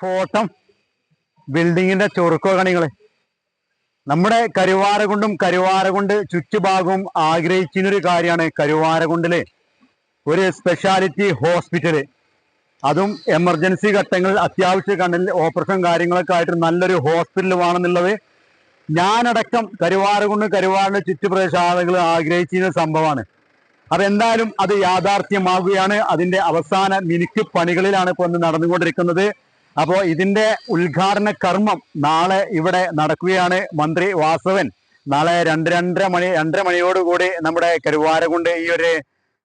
Photo ബിൽഡിങ്ങിന്റെ ചൊറുക്കണികള് നമ്മുടെ കരുവാരകുണ്ട് ചുറ്റുഭാഗവും ആഗ്രഹിച്ചിരുന്നൊരു കാര്യമാണ് കരുവാരകുണ്ടിലെ ഒരു സ്പെഷ്യാലിറ്റി ഹോസ്പിറ്റല്. അതും എമർജൻസി ഘട്ടങ്ങളിൽ അത്യാവശ്യ കണ്ണിൽ ഓപ്പറേഷൻ കാര്യങ്ങളൊക്കെ ആയിട്ട് നല്ലൊരു ഹോസ്പിറ്റൽ വേണമെന്നുള്ളത് ഞാനടക്കം കരുവാരന്റെ ചുറ്റുപ്രദേശ ആളുകൾ ആഗ്രഹിച്ചിരുന്ന സംഭവമാണ്. അപ്പൊ എന്തായാലും അത് യാഥാർത്ഥ്യമാകുകയാണ്. അതിന്റെ അവസാന മിനുക്ക് പണികളിലാണ് ഇപ്പോൾ നടന്നുകൊണ്ടിരിക്കുന്നത്. അപ്പോൾ ഇതിന്റെ ഉദ്ഘാടന കർമ്മം നാളെ ഇവിടെ നടക്കുകയാണ്. മന്ത്രി വാസവൻ നാളെ രണ്ടര മണിയോടുകൂടി നമ്മുടെ കരുവാരകുണ്ട് ഈ ഒരു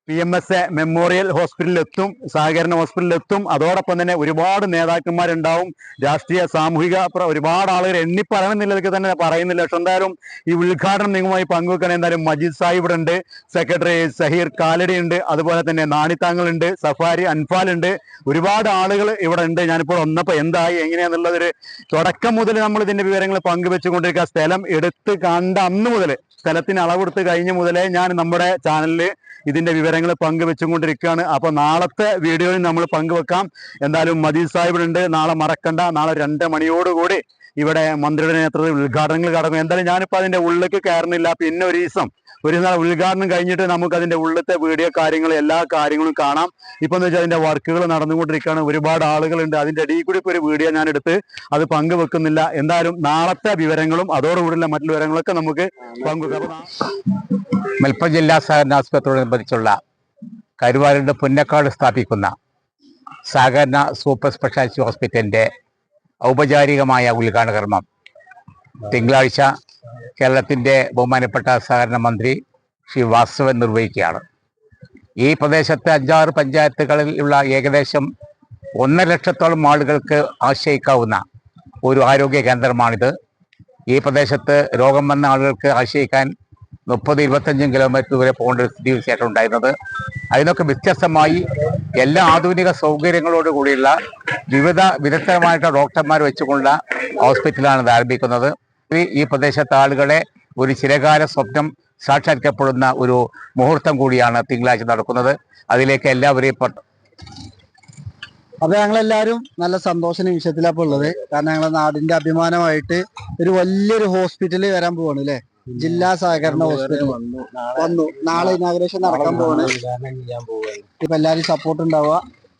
PMS മെമ്മോറിയൽ ഹോസ്പിറ്റലിൽ എത്തും, സഹകരണ ഹോസ്പിറ്റലിൽ എത്തും. അതോടൊപ്പം തന്നെ ഒരുപാട് നേതാക്കന്മാരുണ്ടാവും, രാഷ്ട്രീയ സാമൂഹിക ഒരുപാട് ആളുകൾ എണ്ണി പറയണമെന്നില്ലതൊക്കെ തന്നെ പറയുന്നില്ല. പക്ഷെ എന്തായാലും ഈ ഉദ്ഘാടനം നിങ്ങളുമായി പങ്കുവെക്കാൻ എന്തായാലും മജീദ് സാഹിബ് ഇവിടെ ഉണ്ട്, സെക്രട്ടറി സഹീർ കാലടി ഉണ്ട്, അതുപോലെ തന്നെ നാണിത്താങ്ങളുണ്ട്, സഫാരി അൻഫാൽ ഉണ്ട്, ഒരുപാട് ആളുകൾ ഇവിടെ ഉണ്ട്. ഞാനിപ്പോൾ വന്നപ്പോൾ എന്തായി എങ്ങനെയാന്നുള്ളതൊരു തുടക്കം മുതൽ നമ്മൾ ഇതിന്റെ വിവരങ്ങൾ പങ്കുവെച്ചുകൊണ്ടിരിക്കുക. സ്ഥലം എടുത്ത് കണ്ട അന്ന് മുതൽ, സ്ഥലത്തിന് അളവെടുത്ത് കഴിഞ്ഞ മുതലേ ഞാൻ നമ്മുടെ ചാനലിൽ ഇതിന്റെ വിവരങ്ങൾ പങ്കുവെച്ചുകൊണ്ടിരിക്കുകയാണ്. അപ്പൊ നാളത്തെ വീഡിയോയിൽ നമ്മൾ പങ്കുവെക്കാം. എന്തായാലും മജീദ് സാഹിബിനുണ്ട്, നാളെ മറക്കണ്ട. നാളെ 2 മണിയോടുകൂടി ഇവിടെ മന്ത്രിയുടെ നേതൃത്വത്തിൽ ഉദ്ഘാടനങ്ങൾ കടക്കും. എന്തായാലും ഞാനിപ്പോൾ അതിന്റെ ഉള്ളിലേക്ക് കയറുന്നില്ല. പിന്നെ ഒരു നാൾ ഉദ്ഘാടനം കഴിഞ്ഞിട്ട് നമുക്ക് അതിന്റെ ഉള്ളിലത്തെ വീഡിയോ കാര്യങ്ങൾ എല്ലാ കാര്യങ്ങളും കാണാം. ഇപ്പൊ എന്ന് വെച്ചാൽ അതിന്റെ വർക്കുകൾ നടന്നുകൊണ്ടിരിക്കുകയാണ്. ഒരുപാട് ആളുകളുണ്ട്. അതിന്റെ ഇടയിൽ കൂടി ഒരു വീഡിയോ ഞാൻ എടുത്ത് അത് പങ്കുവെക്കുന്നില്ല. എന്തായാലും നാളത്തെ വിവരങ്ങളും അതോടുകൂടിയുള്ള മറ്റു വിവരങ്ങളൊക്കെ നമുക്ക് പങ്കുവെക്കാം. മലപ്പുറം ജില്ലാ സഹകരണ ആശുപത്രിയോടനുബന്ധിച്ചുള്ള കരുവാരകുണ്ട് പുന്നക്കാട് സ്ഥാപിക്കുന്ന സഹകരണ സൂപ്പർ സ്പെഷ്യാലിറ്റി ഹോസ്പിറ്റലിന്റെ ഔപചാരികമായ ഉദ്ഘാടന കർമ്മം തിങ്കളാഴ്ച കേരളത്തിന്റെ ബഹുമാനപ്പെട്ട സഹകരണ മന്ത്രി ശ്രീ വാസവൻ നിർവഹിക്കുകയാണ്. ഈ പ്രദേശത്തെ 5-6 പഞ്ചായത്തുകളിലുള്ള ഏകദേശം 1.5 ലക്ഷത്തോളം ആളുകൾക്ക് ആശ്രയിക്കാവുന്ന ഒരു ആരോഗ്യ കേന്ദ്രമാണിത്. ഈ പ്രദേശത്ത് രോഗം വന്ന ആളുകൾക്ക് ആശ്രയിക്കാൻ 30-25 കിലോമീറ്റർ ദൂരെ പോകേണ്ട ഒരു സ്ഥിതി വിശേഷം ഉണ്ടായിരുന്നത്. അതിനൊക്കെ വ്യത്യസ്തമായി എല്ലാ ആധുനിക സൗകര്യങ്ങളോട് കൂടിയുള്ള വിദഗ്ധമായിട്ടുള്ള ഡോക്ടർമാർ വെച്ചുകൊണ്ടുള്ള ഹോസ്പിറ്റലാണ് ഇത് ആരംഭിക്കുന്നത്. ഈ പ്രദേശത്തെ ആളുകളെ ഒരു ചിരകാല സ്വപ്നം സാക്ഷാത്കരിക്കപ്പെടുന്ന ഒരു മുഹൂർത്തം കൂടിയാണ് തിങ്കളാഴ്ച നടക്കുന്നത്. അതിലേക്ക് എല്ലാവരെയും അപ്പൊ ഞങ്ങളെല്ലാവരും നല്ല സന്തോഷ നിമിഷത്തിലാണ് ഉള്ളത്. കാരണം ഞങ്ങളെ നാടിന്റെ അഭിമാനമായിട്ട് ഒരു വലിയൊരു ഹോസ്പിറ്റല് വരാൻ പോവാണ് അല്ലെ. ജില്ലാ സഹകരണ ഹോസ്പിറ്റൽ വന്നു. നാളെ ഇനാഗ്രേഷൻ നടക്കാൻ പോവാണ്. ഇപ്പൊ എല്ലാവരും സപ്പോർട്ട് ഉണ്ടാവുക,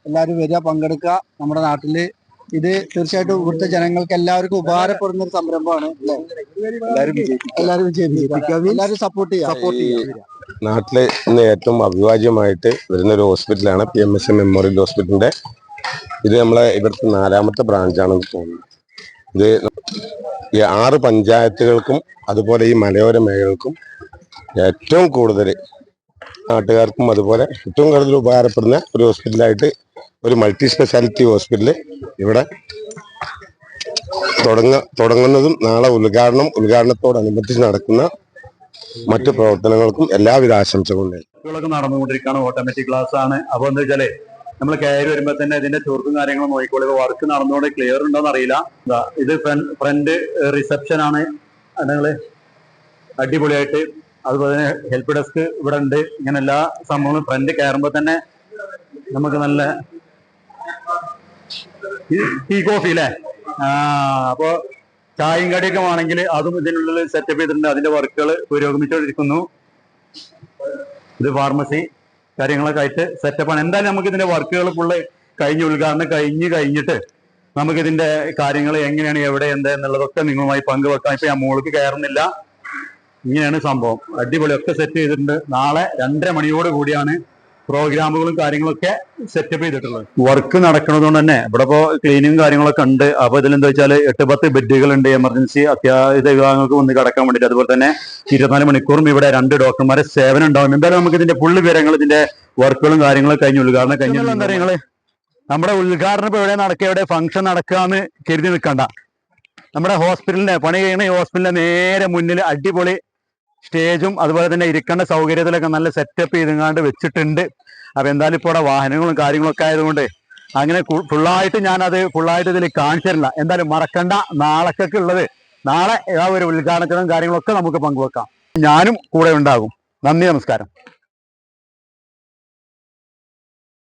എല്ലാവരും വരിക, പങ്കെടുക്കുക. നമ്മുടെ നാട്ടില് ഇത് തീർച്ചയായിട്ടും ഇവിടുത്തെ ജനങ്ങൾക്ക് എല്ലാവർക്കും ഉപകാരപ്പെടുന്ന ഒരു സംരംഭമാണ്. എല്ലാവരും സപ്പോർട്ട് ചെയ്യുക. നാട്ടിലെ ഇന്ന് ഏറ്റവും അഭിവാജ്യമായിട്ട് വരുന്ന ഒരു ഹോസ്പിറ്റലാണ് PMS മെമ്മോറിയൽ ഹോസ്പിറ്റലിന്റെ. ഇത് നമ്മളെ ഇവിടുത്തെ 4ാമത്തെ ബ്രാഞ്ചാണെന്ന് തോന്നുന്നു. ഇത് ഈ 6 പഞ്ചായത്തുകൾക്കും അതുപോലെ ഈ മലയോര മേഖലകൾക്കും ഏറ്റവും കൂടുതൽ നാട്ടുകാർക്കും അതുപോലെ ഏറ്റവും കൂടുതൽ ഉപകാരപ്പെടുന്ന ഒരു ഹോസ്പിറ്റലായിട്ട് ഒരു മൾട്ടി സ്പെഷ്യാലിറ്റി ഹോസ്പിറ്റല് ഇവിടെ തുടങ്ങുന്നതും നാളെ ഉദ്ഘാടനത്തോടനുബന്ധിച്ച് നടക്കുന്ന മറ്റു പ്രവർത്തനങ്ങൾക്കും എല്ലാവിധ ആശംസകളും നടന്നുകൊണ്ടിരിക്കുകയാണ്. ഓട്ടോമാറ്റിക് ക്ലാസ് ആണ്. അപ്പൊ എന്താ വെച്ചാല് നമ്മൾ കയറി വരുമ്പോ തന്നെ ഇതിന്റെ ചോർക്കും കാര്യങ്ങളും നോക്കിക്കോളൂ. വർക്ക് നടന്നുകൊണ്ട് ക്ലിയർ ഉണ്ടോന്ന് അറിയില്ല. ഇത് ഫ്രണ്ട് റിസപ്ഷൻ ആണ്. നിങ്ങള് അടിപൊളിയായിട്ട്, അതുപോലെ തന്നെ ഹെൽപ്പ് ഡെസ്ക് ഇവിടെ ഉണ്ട്. ഇങ്ങനെ എല്ലാ സംഭവങ്ങളും ഫ്രണ്ട് കയറുമ്പോ തന്നെ നമുക്ക് നല്ല ടീ കോഫി അല്ലേ. അപ്പോ ചായയും കടിയൊക്കെ വേണമെങ്കിൽ അതും ഇതിനുള്ളിൽ സെറ്റപ്പ് ചെയ്തിട്ടുണ്ട്. അതിന്റെ വർക്കുകൾ പുരോഗമിച്ചുകൊണ്ടിരിക്കുന്നു. ഇത് ഫാർമസി കാര്യങ്ങളൊക്കെ ആയിട്ട് സെറ്റപ്പാണ്. എന്തായാലും നമുക്ക് ഇതിന്റെ വർക്കുകൾ ഫുള്ള് ഉദ്ഘാടനം കഴിഞ്ഞിട്ട് നമുക്കിതിന്റെ കാര്യങ്ങൾ എങ്ങനെയാണ്, എവിടെ, എന്താ എന്നുള്ളതൊക്കെ നിങ്ങളുമായി പങ്കുവെക്കാം. ഇപ്പൊ ഞാൻ മുകളിലേക്ക് കയറുന്നില്ല. ഇങ്ങനെയാണ് സംഭവം. അടിപൊളിയൊക്കെ സെറ്റ് ചെയ്തിട്ടുണ്ട്. നാളെ 2:30 മണിയോട് കൂടിയാണ് പ്രോഗ്രാമുകളും കാര്യങ്ങളൊക്കെ സെറ്റപ്പ് ചെയ്തിട്ടുള്ളത്. വർക്ക് നടക്കുന്നതുകൊണ്ട് തന്നെ ഇവിടെ ഇപ്പോൾ ക്ലീനിങ്ങും കാര്യങ്ങളൊക്കെ ഉണ്ട്. അപ്പൊ ഇതിലെന്താ വെച്ചാൽ 8-10 ബെഡുകളുണ്ട് എമർജൻസി അത്യാഹിത വിഭാഗങ്ങൾക്ക് വന്ന് കിടക്കാൻ വേണ്ടിയിട്ട്. അതുപോലെ തന്നെ 24 മണിക്കൂറും ഇവിടെ 2 ഡോക്ടർമാരെ സേവനം ഉണ്ടാവും. എന്തായാലും നമുക്ക് ഇതിന്റെ ഫുള്ള് വിവരങ്ങൾ, ഇതിന്റെ വർക്കുകളും കാര്യങ്ങളും ഉദ്ഘാടനം എന്താ നിങ്ങള് നമ്മുടെ ഉദ്ഘാടനം ഇപ്പൊ എവിടെ നടക്കുക, എവിടെ ഫംഗ്ഷൻ നടക്കാന്ന് കരുതി നിൽക്കണ്ട. നമ്മുടെ ഹോസ്പിറ്റലിന്റെ പണി കഴിയുന്ന ഈ ഹോസ്പിറ്റലിന്റെ നേരെ മുന്നിൽ അടിപൊളി സ്റ്റേജും അതുപോലെ തന്നെ ഇരിക്കേണ്ട സൗകര്യത്തിലൊക്കെ നല്ല സെറ്റപ്പ് ചെയ്തെങ്ങാണ്ട് വെച്ചിട്ടുണ്ട്. അപ്പൊ എന്തായാലും ഇപ്പോൾ ഇവിടെ വാഹനങ്ങളും കാര്യങ്ങളൊക്കെ ആയതുകൊണ്ട് അങ്ങനെ ഫുള്ളായിട്ട് ഇതിൽ കാണിച്ചു തരില്ല. എന്തായാലും മറക്കണ്ട, നാളേക്കൊക്കെ ഉള്ളത് നാളെ ഒരു ഉദ്ഘാടനത്തിനും കാര്യങ്ങളൊക്കെ നമുക്ക് പങ്കുവെക്കാം. ഞാനും കൂടെ ഉണ്ടാകും. നന്ദി, നമസ്കാരം.